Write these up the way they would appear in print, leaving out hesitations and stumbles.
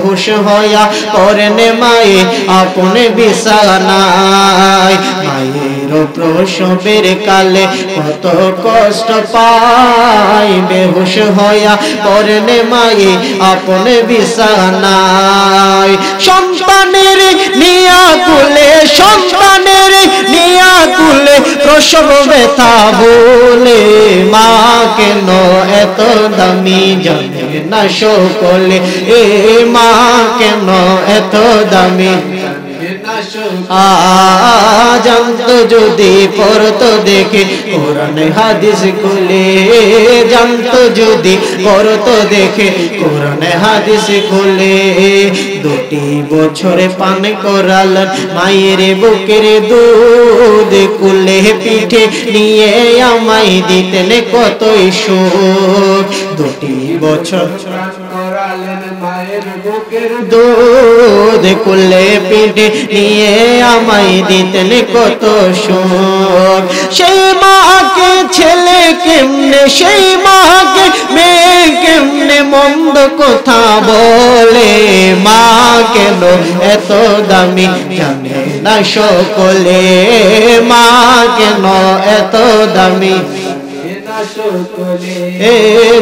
বেহুশ হইয়া পড়েন মায়ে আপনে বিছানায়। মায়ের প্রসবের কালে কত কষ্ট পায়, বেহুশ হইয়া পড়েন মায়ে আপনে বিছানায়। সন্তানের নিয়া কুলে, সন্তানের নিয়া কুলে প্রসব ব্যথা বলে, মা কেন এত দামি জানে না সকলে, এ মা কেন এত দামি জানতো যদি পড়তো দেখে কোরআন হাদিস খুলে, জানতো যদি পড়তো দেখে কোরআন হাদিস খুলে। 2 বছরে পান করালেন মায়ের বুকের দুধ, কুলে পিঠে নিয়ে আমায় দিতেন কতই সুখ। 2 বছর করালেন মায়ের বুকের দুধ, কুলে পিঠে নিয়ে আমায় দিতেন কত সুখ। সেই মাকে ছেলে কেমনে, সেই মাকে মেয়ে কেমনে মন্দ কথা বলে, মা কেন এত দামি জানে না সকলে, মা কেন এত দামি এ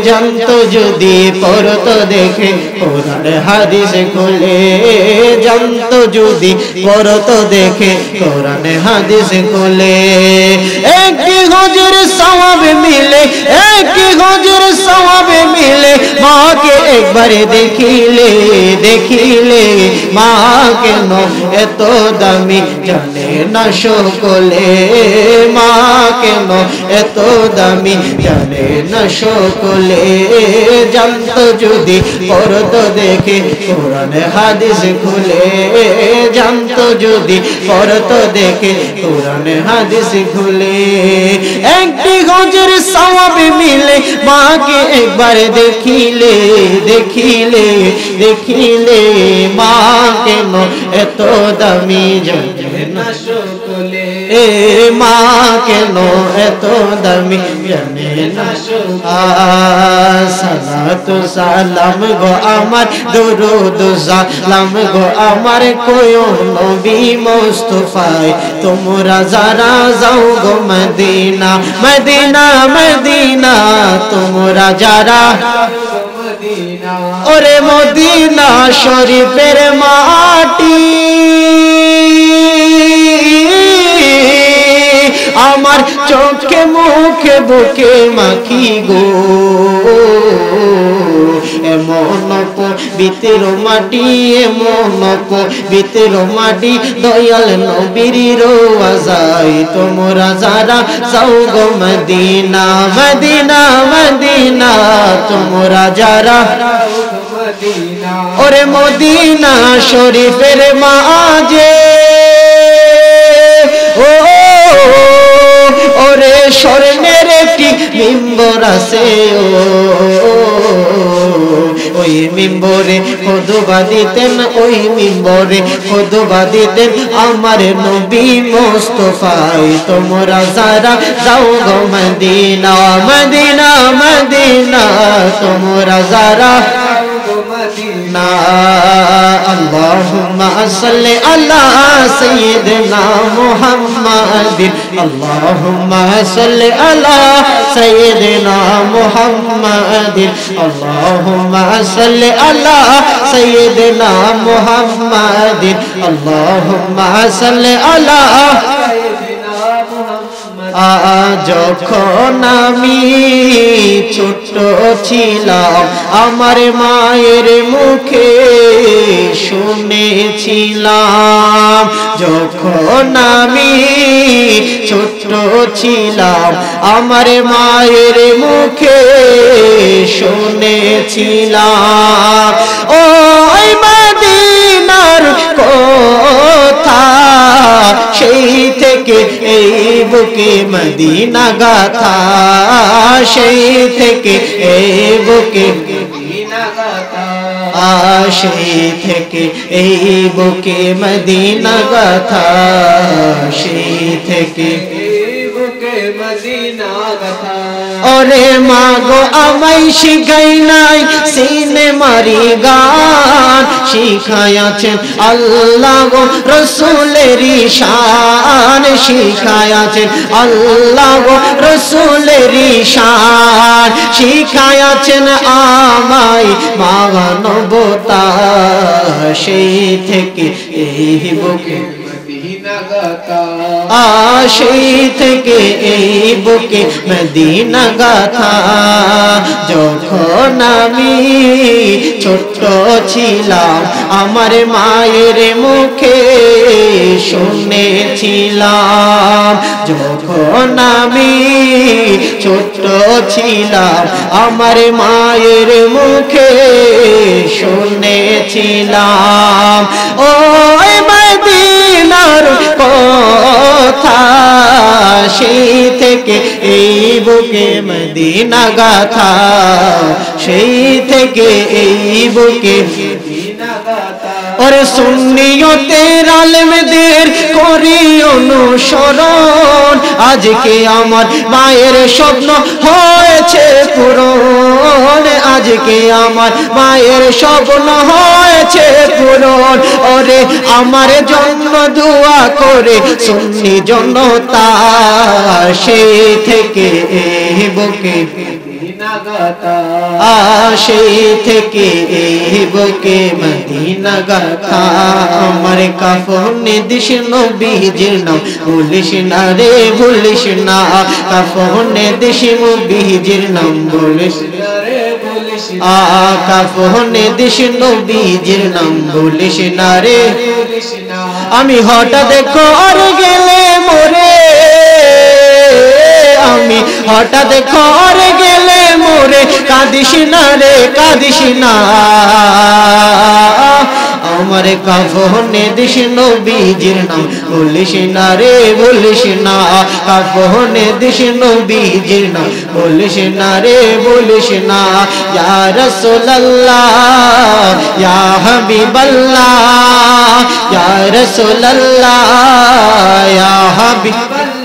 জানতো যদি পড়তো দেখে কোরআন হাদিস খুলে, জানতো যদি পড়তো দেখে কোরআন হাদিস খুলে। একটি হজের সওয়াব মিলে, একটি হজের সওয়াব মিলে, মাকে একবার দেখিলে, দেখিলে মা কেন এত দামি জানে না সকলে, মা কেন এত দামি জানে না সকলে। জানতো যদি পড়তো দেখে কোরআন হাদিস খুলে, জানতো যদি পড়তো দেখে কোরআন হাদিস খুলে। একটি হজের সওয়াব মিলে, মাকে একবার দেখিলে, দেখিলে দেখিলে মা কেন এত দামি জানে না সকলে, এ মা কেন এত দামি জানে না সকলে। সালাতু সালাম গো আমার, দুরুদ সালাম গো আমার, কোয় নবী মুস্তাফায় তোমরা যারা যাও গো মদিনা, মদিনা মদিনা তোমরা যারা ওরে মদিনা শরীফের মাটি আমার চোখে মুখে বুকে মাখি গো, এমন পবিত্র মাটি, এমন পবিত্র মাটি দয়াল নবীর রওজায় তোমরা যারা যাও গো মদিনা, মদিনা মদিনা তোমরা যারা ওরে মদিনা শরীফের মাঝে ও ওরে স্বর্ণের একটি মিম্বর আছে, ওই মিম্বরে খুতবা দিতেন, ওই মিম্বরে খুতবা দিতেন আমার নবী মুস্তাফায় তোমরা যারা যাও গো মদিনা, মদিনা মদিনা তোমরা যারা মদিনা। আল্লাহুম্মা সাল্লি আলা সাইয়্যিদিনা মুহাম্মাদিন, আল্লাহুম্মা সাল্লি আলা সাইয়্যিদিনা মুহাম্মাদিন, আল্লাহুম্মা সাল্লি আলা সাইয়্যিদিনা মুহাম্মাদিন, আল্লাহুম্মা সাল্লি আলা। যখন আমি ছোট ছিলাম আমার মায়ের মুখে শুনেছিলাম, যখন আমি ছোট ছিলাম আমার মায়ের মুখে শুনেছিলাম, ওই মদিনার কথা সেই থেকে এই বুকে মদিনা গাথা, সেই থেকে এই বুকে মদিনা গাথা, সেই থেকে এই বুকে মদিনা গাথা, সেই থেকে এই বুকে মদিনা গাথা ওরে মাগো আমায় শিখাই নাই সিনেমারি গান শিখায়াছেন আল্লাহ গো রসুলের শান শিখায়াছেন আল্লাহ গো রসুলের শান শিখায়াছেন আমায় মানবতা সেই থেকে এই বুকে মদিনা গাথা সেই থেকে এই বুকে মদিনা গাথা যখন আমি ছোট্ট ছিলাম আমার মায়ের মুখে শুনেছিলাম যখন আমি ছোট্ট ছিলাম আমার মায়ের মুখে শুনেছিলাম ওই মদিনার কথা সেই থেকে এই বুকে মদিনা গাথা সেই থেকে এই বুকে মদিনা গাথা ওরে সুন্নিয়তের আলেমদের করি অনুসরণ আজকে আমার মায়ের স্বপ্ন হয়েছে পূরণ আজকে আমার মায়ের স্বপ্ন হয়েছে পূরণ ওরে আমার জন্য দোয়া করে সুন্নি জনতা সেই থেকে এই বুকে মদিনা গাথা সেই থেকে এই বুকে মদিনা গাথা আমার কাফনে দিস নবীজির নাম ভুলিস না রে ভুলিস না কাফনে দিস নবীজির নাম ভুলিস না রে বলিস কাফনে দিস নবীজির নাম ভুলিস না রে বলিস না আমি হঠাৎ ঘর গেলে মোরে আমি হঠাৎ ঘর গেলে মোরে কাঁদিস না রে কাঁদিস না আমার কাফনে দিস নবীজির নাম বলিস না রে বলিস না কাফনে দিস নবীজির নাম বলিস না রে বলিস না ইয়া রাসূলুল্লাহ ইয়া হাবিবাল্লাহ ইয়া রাসূলুল্লাহ ইয়া হাবিবাল্লাহ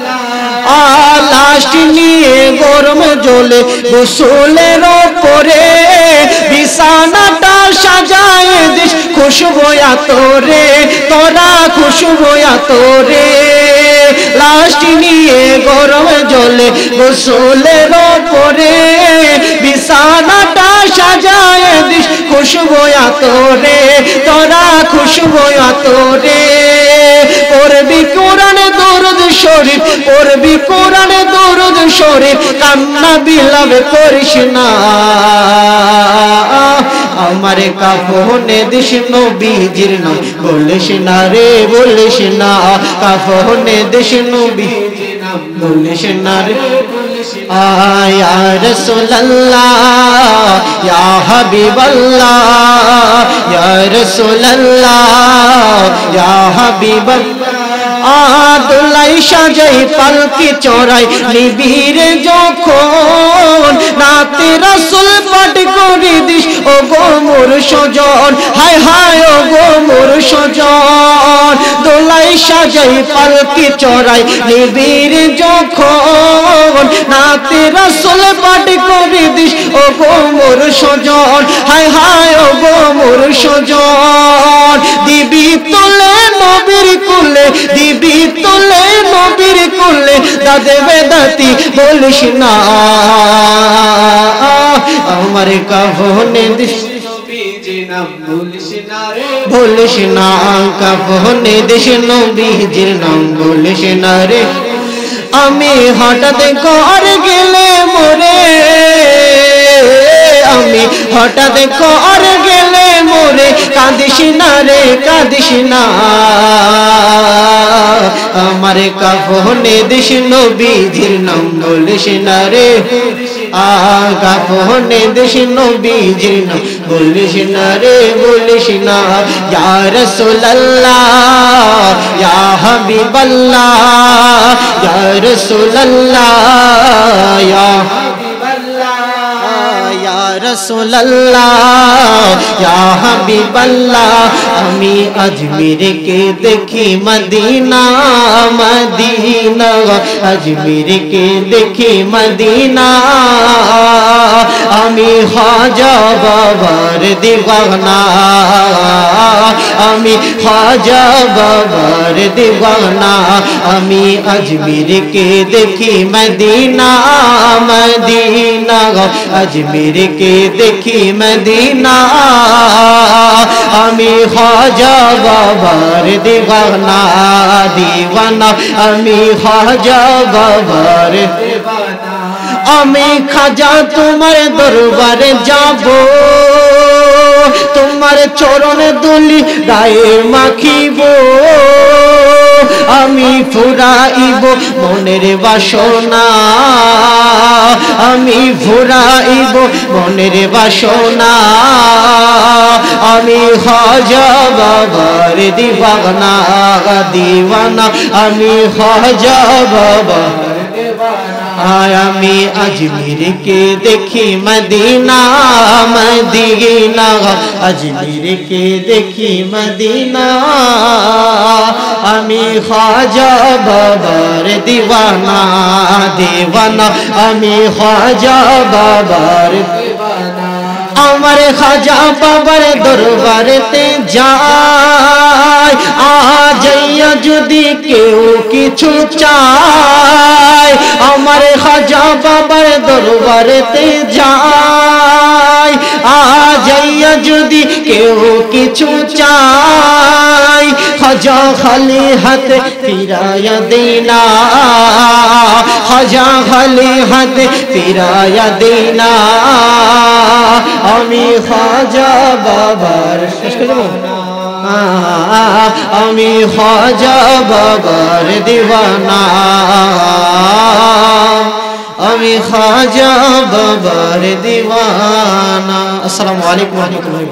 লাশ নিয়ে গরম জলে গোসলের ওপরে বিছানাটা সাজায় দিস খুশবু তোরে তোরা খুশবু তোরে লাশ নিয়ে গরম জলে গোসলের ওপরে বিছানাটা সাজায় দিস খুশবু তোরে তোরা খুশবু তোরে পড়বি কোরআন দরুদ শরীফ পড়বি কোরআন দরুদ শরীফ কান্না বিলাপ করিস না আমার কাফনে দিস নবীজির নাম বলিস না রে বলিস না কাফনে দিস নবীজির নাম বলিস না রে ইয়া রাসূলুল্লাহ ইয়া হাবিবাল্লাহ ইয়া রাসূলুল্লাহ ইয়া হাবিবাল্লাহ আদলাই সাজাই পালকি চড়াই নিবিড় যখন নাতে রাসূল পাঠ করে দিস ও গো মোর সজন হায় হায় ও গো মোর সজন দোলাই সাজাই পালকি চড়াই নিবিড় যখন নাতে রাসূল পাঠ করে দিস ও গো মোর সজন হায় হায় ও গো মোর সজন দিবি তোলে নবীর কুলে দিবি তোলে নবীর কুলে দাদে বেদাতি বলিস না আমার কাফনে দিস নবীজির নাম বলিস না রে বলিস না কাফনে দিস নবীজির নাম বলিস না রে আমি হঠাৎ ঘর গেলে মোরে আমি হঠাৎ ঘর গেলে মোরে কাঁদিস না রে কাঁদিস না আমার কাফনে দিস নবীজির নাম বলিস না রে কাফনে দিস নবীজির নাম বলিস না রে বলিস না ইয়া রাসূলুল্লাহ ইয়া হাবিবাল্লাহ ইয়া রাসূলুল্লাহ ইয়া হাবিবাল্লাহ ইয়া রাসূলুল্লাহ ইয়া হাবিবাল্লাহ আমি আজমির কে দেখি মদিনা মদিনা আজমির কে দেখি মদিনা আমি খাজা বাবার দিওয়ানা আমি খাজা বাবার দিওয়ানা আমি আজমির কে দেখি মদিনা মদিনা আজমির কে দেখি মদিনা আমি খাজা বাবার দিওয়ানা দিওয়ানা আমি খাজা বাবার দিওয়ানা আমি খাজা তোমার দরবারে যাব তোমার চরণ ধুলি গায়ে মাখিব আমি ফুরাইব মনের বাসনা আমি ফুরাইব মনের বাসনা আমি খাজা বাবার দিওয়ানা দিওয়ানা আমি খাজা বাবার আমি আজমির কে দেখি মদিনা মদিনা আজমির কে দেখি মদিনা আমি খাজা বাবার দিওয়ানা দিওয়ানা আমি খাজা বাবার দিওয়ানা আমার খাজা বাবার দরবারেতে যায় আজাইয়া যদি কেউ কিছু চায় আমার খাজা বাবার দরবারেতে যায় আজাইয়া যদি কেউ কিছু চায় খাজা খালি হাতে ফিরায়া দেনা খাজা খালি হাতে ফিরায়া দেনা আমি খাজা বাবার আমি খাজা বাবার দিওয়ানা আমি খাজা বাবার দিওয়ানা আসসালামু আলাইকুম ওয়া রাহমাতুল্লাহি